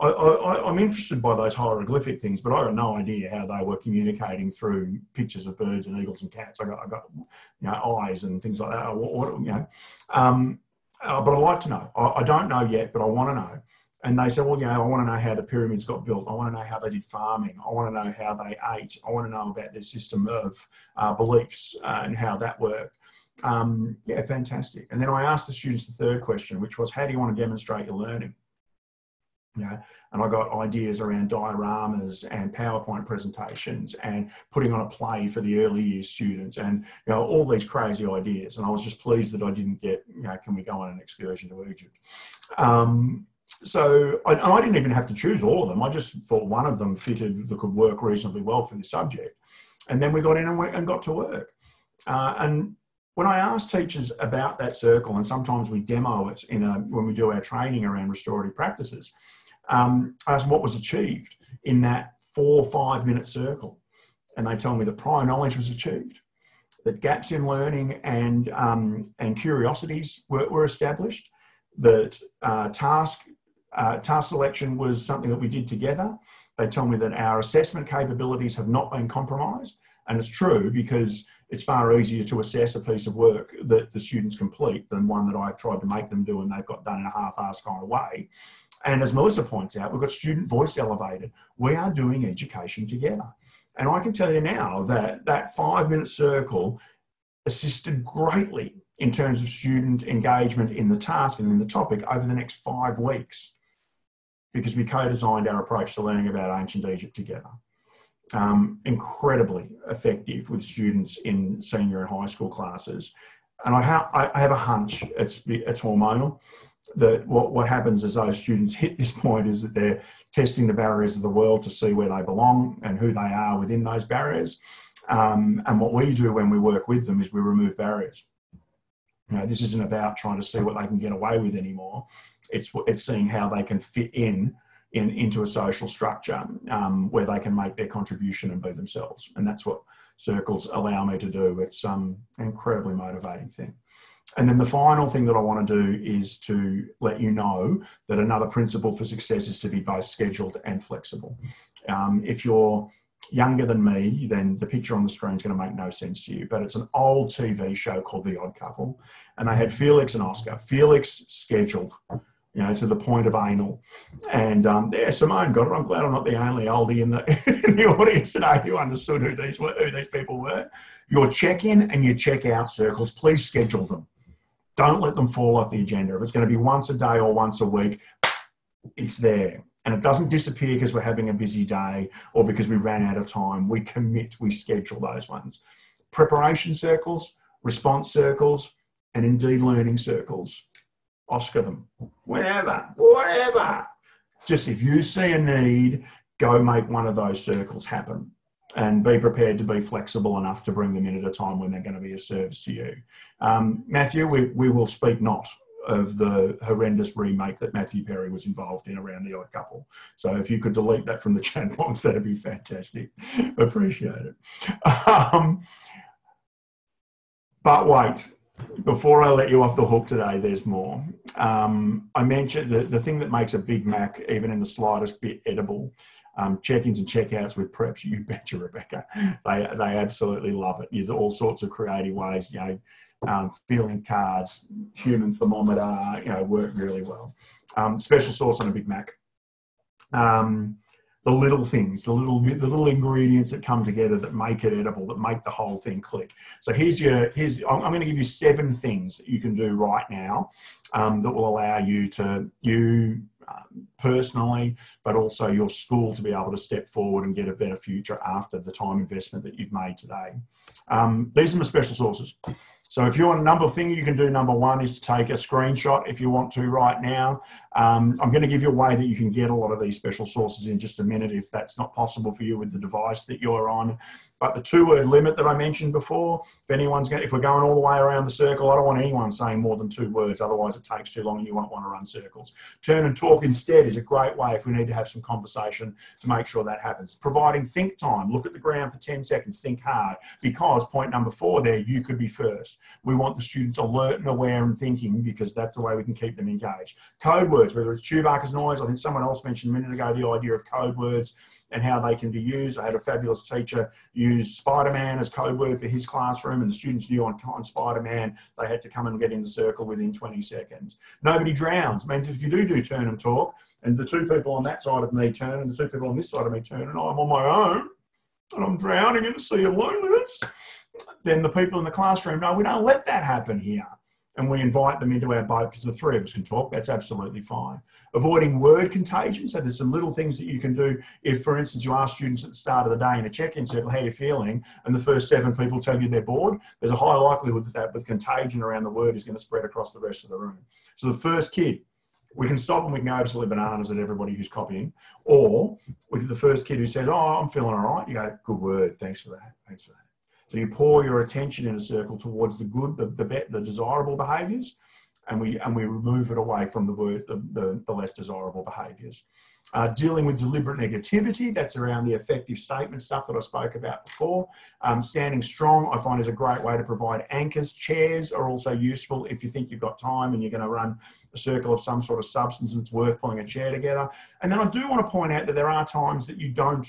I'm interested by those hieroglyphic things, but I have no idea how they were communicating through pictures of birds and eagles and cats. I got eyes and things like that. But I like to know. I don't know yet, but I want to know. And they said, well, you know, I want to know how the pyramids got built. I want to know how they did farming. I want to know how they ate. I want to know about their system of beliefs and how that worked. Yeah, fantastic. And then I asked the students the third question, which was, how do you want to demonstrate your learning? Yeah, and I got ideas around dioramas and PowerPoint presentations and putting on a play for the early years students, and you know, all these crazy ideas. And I was just pleased that I didn't get, you know, can we go on an excursion to Egypt? So I didn't even have to choose all of them. I just thought one of them fitted that could work reasonably well for the subject. And then we got in and got to work. And when I ask teachers about that circle, and sometimes we demo it when we do our training around restorative practices, I ask them what was achieved in that 4 or 5 minute circle. And they tell me that prior knowledge was achieved, that gaps in learning and curiosities were established, that task selection was something that we did together. They tell me that our assessment capabilities have not been compromised. And it's true, because it's far easier to assess a piece of work that the students complete than one that I've tried to make them do and they've got done in a half-assed kind of way. And as Melissa points out, we've got student voice elevated. We are doing education together. And I can tell you now that that 5 minute circle assisted greatly in terms of student engagement in the task and in the topic over the next 5 weeks, because we co-designed our approach to learning about ancient Egypt together. Incredibly effective with students in senior and high school classes. And I have a hunch, it's hormonal, that what happens as those students hit this point is that they're testing the barriers of the world to see where they belong and who they are within those barriers. And what we do when we work with them is we remove barriers. You know, this isn't about trying to see what they can get away with anymore. It's seeing how they can fit into a social structure where they can make their contribution and be themselves. And that's what circles allow me to do. It's an incredibly motivating thing. And then the final thing that I want to do is to let you know that another principle for success is to be both scheduled and flexible. If you're younger than me, then the picture on the screen is going to make no sense to you, but it's an old TV show called The Odd Couple, and they had Felix and Oscar. Felix scheduled, you know, to the point of anal. And yeah, Simone got it. I'm glad I'm not the only oldie in the audience today who understood who these people were. Your check-in and your check-out circles, please schedule them. Don't let them fall off the agenda. If it's going to be once a day or once a week, it's there. And it doesn't disappear because we're having a busy day or because we ran out of time. We commit, we schedule those ones. Preparation circles, response circles, and indeed learning circles. Oscar them, whenever, whatever. Just if you see a need, go make one of those circles happen, and be prepared to be flexible enough to bring them in at a time when they're going to be a service to you. Matthew, we will speak not of the horrendous remake that Matthew Perry was involved in around The Odd Couple. So if you could delete that from the chat box, that'd be fantastic. Appreciate it. But wait. Before I let you off the hook today, there's more. I mentioned the thing that makes a Big Mac, even in the slightest bit, edible. Check-ins and check-outs with preps, you betcha, Rebecca. They absolutely love it. Use all sorts of creative ways, you know, feeling cards, human thermometer, you know, work really well. Special sauce on a Big Mac. The little things, the little ingredients that come together that make it edible, that make the whole thing click. So I'm going to give you 7 things that you can do right now that will allow you personally, but also your school to be able to step forward and get a better future after the time investment that you've made today. These are my special sources. So if you want a number thing you can do, number 1 is to take a screenshot if you want to right now. I'm going to give you a way that you can get a lot of these special sources in just a minute if that's not possible for you with the device that you're on. But the 2-word limit that I mentioned before, if we're going all the way around the circle, I don't want anyone saying more than 2 words, otherwise it takes too long and you won't want to run circles. Turn and talk instead is a great way if we need to have some conversation to make sure that happens. Providing think time, look at the ground for 10 seconds, think hard, because point number 4 there, you could be first. We want the students alert and aware and thinking because that's the way we can keep them engaged. Code word. words, whether it's Chewbacca's noise. I think someone else mentioned a minute ago the idea of code words and how they can be used. I had a fabulous teacher use Spider-Man as code word for his classroom, and the students knew on Spider-Man they had to come and get in the circle within 20 seconds. Nobody drowns means if you do turn and talk, and the two people on that side of me turn and the two people on this side of me turn, and I'm on my own and I'm drowning in a sea of loneliness, then the people in the classroom know we don't let that happen here. And we invite them into our boat because the three of us can talk. That's absolutely fine. Avoiding word contagion. So there's some little things that you can do. If, for instance, you ask students at the start of the day in a check-in circle, how are you feeling? And the first 7 people tell you they're bored, there's a high likelihood that with contagion around the word is going to spread across the rest of the room. So the first kid, we can stop and we can go absolutely bananas at everybody who's copying. Or we get the first kid who says, oh, I'm feeling all right. You go, good word. Thanks for that. Thanks for that. So you pour your attention in a circle towards the good, the desirable behaviours, and we remove it away from the less desirable behaviours. Dealing with deliberate negativity, that's around the effective statement stuff that I spoke about before. Standing strong, I find, is a great way to provide anchors. Chairs are also useful if you think you've got time and you're going to run a circle of some sort of substance and it's worth pulling a chair together. And then I do want to point out that there are times that you don't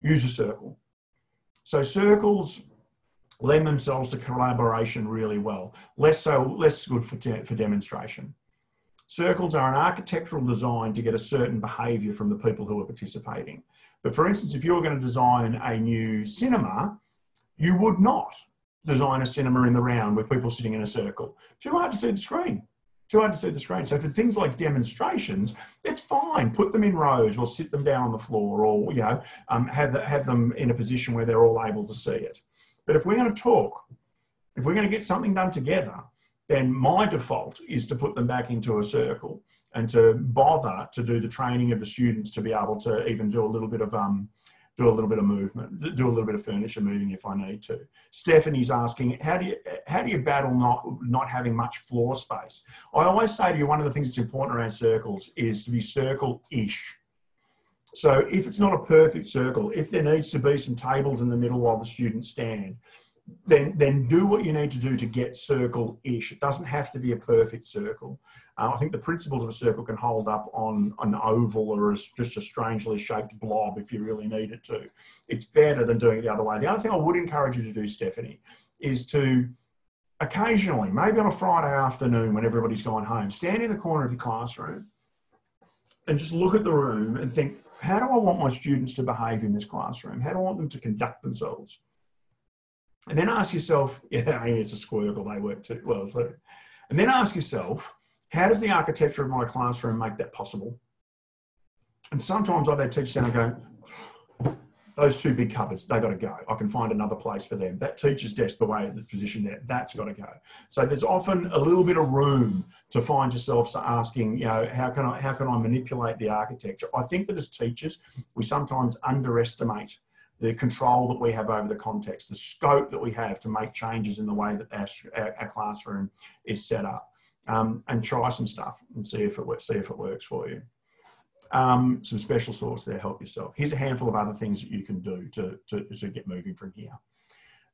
use a circle. So circles lend themselves to collaboration really well. Less good for demonstration. Circles are an architectural design to get a certain behaviour from the people who are participating. But for instance, if you're going to design a new cinema, you would not design a cinema in the round with people sitting in a circle. Too hard to see the screen. Too hard to see the screen. So for things like demonstrations, it's fine. Put them in rows or sit them down on the floor, or have them in a position where they're all able to see it. But if we're going to talk, if we're going to get something done together, then my default is to put them back into a circle and to bother to do the training of the students to be able to even do a little bit of movement, do a little bit of furniture moving if I need to. Stephanie's asking, how do you battle not having much floor space? I always say to you, one of the things that's important around circles is to be circle-ish. So if it's not a perfect circle, if there needs to be some tables in the middle while the students stand, then do what you need to do to get circle-ish. It doesn't have to be a perfect circle. I think the principles of a circle can hold up on an oval or just a strangely shaped blob if you really need it to. It's better than doing it the other way. The other thing I would encourage you to do, Stephanie, is to occasionally, maybe on a Friday afternoon when everybody's gone home, stand in the corner of your classroom and just look at the room and think, how do I want my students to behave in this classroom? How do I want them to conduct themselves? And then ask yourself, yeah, it's a squircle, they work too well too. And then ask yourself, how does the architecture of my classroom make that possible? And sometimes I've had teachers down and go, those 2 big cupboards, they got to go. I can find another place for them. That teacher's desk, the way it's positioned there, that's got to go. So there's often a little bit of room to find yourself asking, how can I manipulate the architecture? I think that as teachers, we sometimes underestimate the control that we have over the context, the scope that we have to make changes in the way that our classroom is set up, and try some stuff and see if it works for you. Some special sauce there, help yourself. Here's a handful of other things that you can do to get moving from here.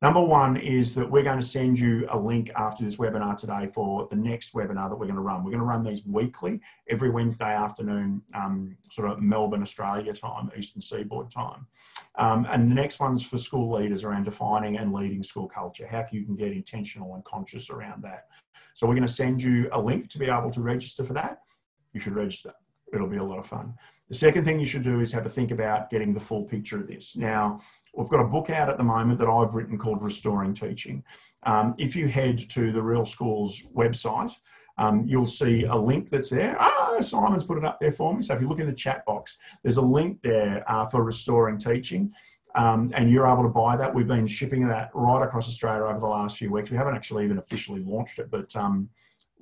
Number 1 is that we're going to send you a link after this webinar today for the next webinar that we're going to run. We're going to run these weekly, every Wednesday afternoon, sort of Melbourne, Australia time, Eastern Seaboard time. And the next one's for school leaders around defining and leading school culture, how you can get intentional and conscious around that. So we're going to send you a link to be able to register for that. You should register. It'll be a lot of fun. The second thing you should do is have a think about getting the full picture of this. Now, we've got a book out at the moment that I've written called Restoring Teaching. If you head to the Real Schools website, you'll see a link that's there. Simon's put it up there for me. So if you look in the chat box, there's a link there for Restoring Teaching. And you're able to buy that. We've been shipping that right across Australia over the last few weeks. We haven't actually even officially launched it, but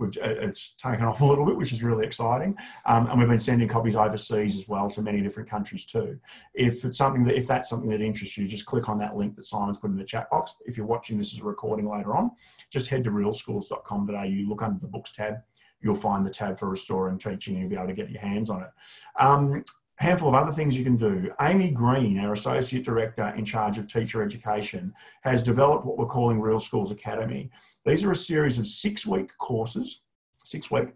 it's taken off a little bit, which is really exciting. And we've been sending copies overseas as well to many different countries too. If that's something that interests you, just click on that link that Simon's put in the chat box. If you're watching this as a recording later on, just head to realschools.com.au, look under the books tab, you'll find the tab for Restoring Teaching and you'll be able to get your hands on it. Handful of other things you can do. Amy Green, our Associate Director in charge of Teacher Education, has developed what we're calling Real Schools Academy. These are a series of 6-week courses 6-week,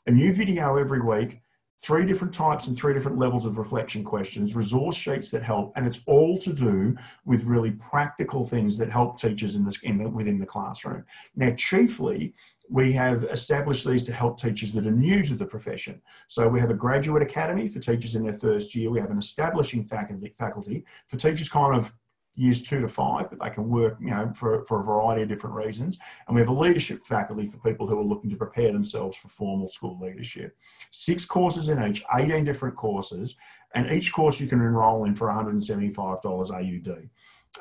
a new video every week, 3 different types and 3 different levels of reflection questions, resource sheets that help, and it's all to do with really practical things that help teachers within the classroom. Now, chiefly, we have established these to help teachers that are new to the profession. So we have a graduate academy for teachers in their first year. We have an establishing faculty for teachers kind of years 2 to 5, but they can work, for a variety of different reasons. And we have a leadership faculty for people who are looking to prepare themselves for formal school leadership. 6 courses in each, 18 different courses, and each course you can enroll in for $175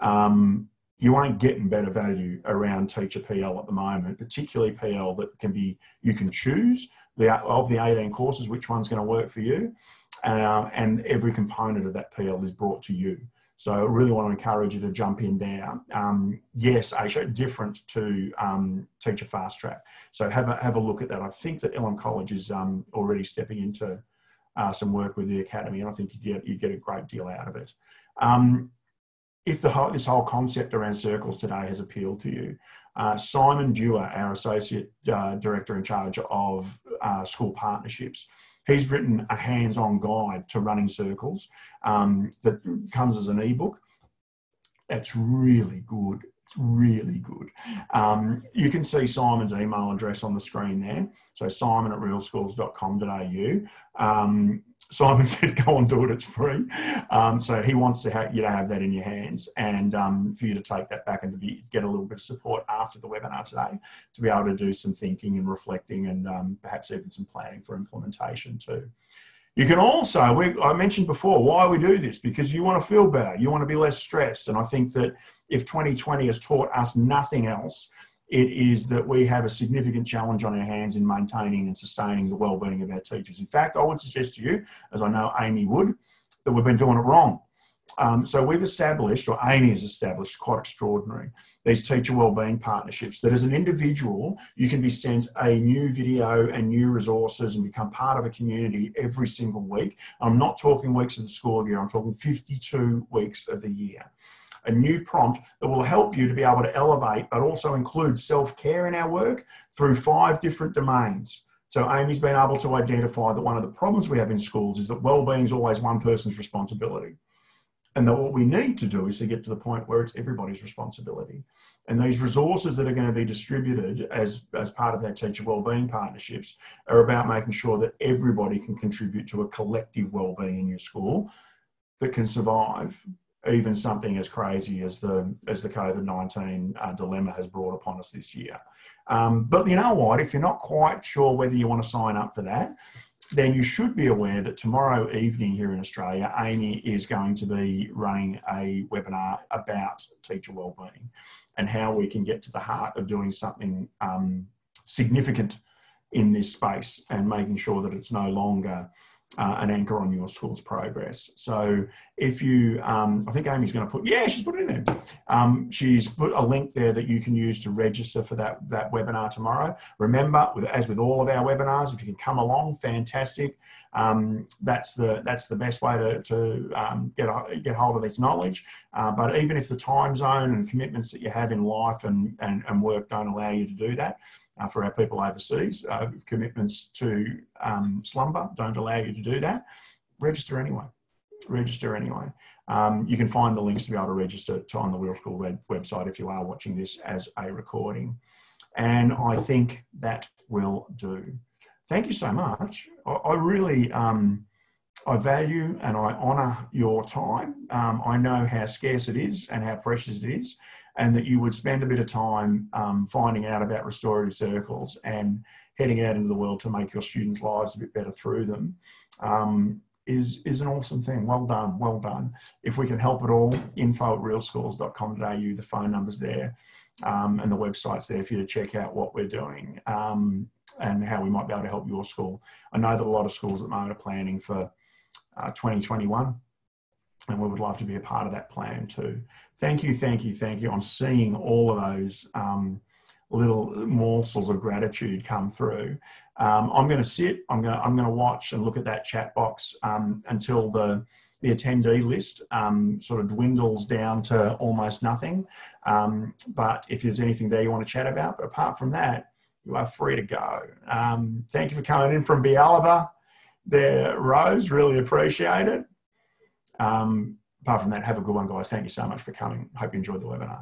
AUD. You ain't getting better value around teacher PL at the moment, particularly PL that you can choose of the 18 courses, which one's going to work for you, and every component of that PL is brought to you. So I really want to encourage you to jump in there. Yes, Aisha, different to Teacher Fast Track. So have a look at that. I think that Elm College is already stepping into some work with the Academy, and I think you get a great deal out of it. If this whole concept around circles today has appealed to you, Simon Dewar, our Associate Director in charge of school partnerships, he's written a hands-on guide to running circles that comes as an ebook. That's really good. It's really good. You can see Simon's email address on the screen there. So simon@realschools.com.au. Simon says, go and do it, it's free. So he wants you to have that in your hands, and for you to take that back and get a little bit of support after the webinar today to be able to do some thinking and reflecting and perhaps even some planning for implementation too. You can also, I mentioned before, why we do this, because you want to feel better, you want to be less stressed. And I think that if 2020 has taught us nothing else, it is that we have a significant challenge on our hands in maintaining and sustaining the well-being of our teachers. In fact, I would suggest to you, as I know Amy would, that we've been doing it wrong. So we've established, or Amy has established, quite extraordinary, these teacher wellbeing partnerships that as an individual, you can be sent a new video and new resources and become part of a community every single week. I'm not talking weeks of the school year, I'm talking 52 weeks of the year. A new prompt that will help you to be able to elevate, but also include self-care in our work through 5 different domains. So Amy's been able to identify that one of the problems we have in schools is that wellbeing is always one person's responsibility. And that what we need to do is to get to the point where it's everybody's responsibility. And these resources that are going to be distributed as part of our teacher wellbeing partnerships are about making sure that everybody can contribute to a collective wellbeing in your school that can survive even something as crazy as the COVID-19 dilemma has brought upon us this year. But you know what, if you're not quite sure whether you want to sign up for that, then you should be aware that tomorrow evening here in Australia, Amy is going to be running a webinar about teacher wellbeing and how we can get to the heart of doing something significant in this space and making sure that it's no longer an anchor on your school's progress. So if you, I think Amy's going to put, yeah, she's put it in there. She's put a link there that you can use to register for that webinar tomorrow. Remember, as with all of our webinars, if you can come along, fantastic. That's the best way to get hold of this knowledge. But even if the time zone and commitments that you have in life and work don't allow you to do that, for our people overseas, commitments to slumber don't allow you to do that, register anyway. Register anyway. You can find the links to be able to register on the Wheel School website if you are watching this as a recording. And I think that will do. Thank you so much. I really, I value and I honour your time. I know how scarce it is and how precious it is, and that you would spend a bit of time finding out about restorative circles and heading out into the world to make your students' lives a bit better through them is an awesome thing. Well done, well done. If we can help at all, info@realschools.com.au, the phone number's there, and the website's there for you to check out what we're doing and how we might be able to help your school. I know that a lot of schools at the moment are planning for 2021, and we would love to be a part of that plan too. Thank you, thank you, thank you. I'm seeing all of those little morsels of gratitude come through. I'm going to sit, I'm going to watch and look at that chat box until the attendee list sort of dwindles down to almost nothing. But if there's anything there you want to chat about, but apart from that, you are free to go. Thank you for coming in from Bialaba there, Rose. Really appreciate it. Apart from that, have a good one, guys. Thank you so much for coming. Hope you enjoyed the webinar.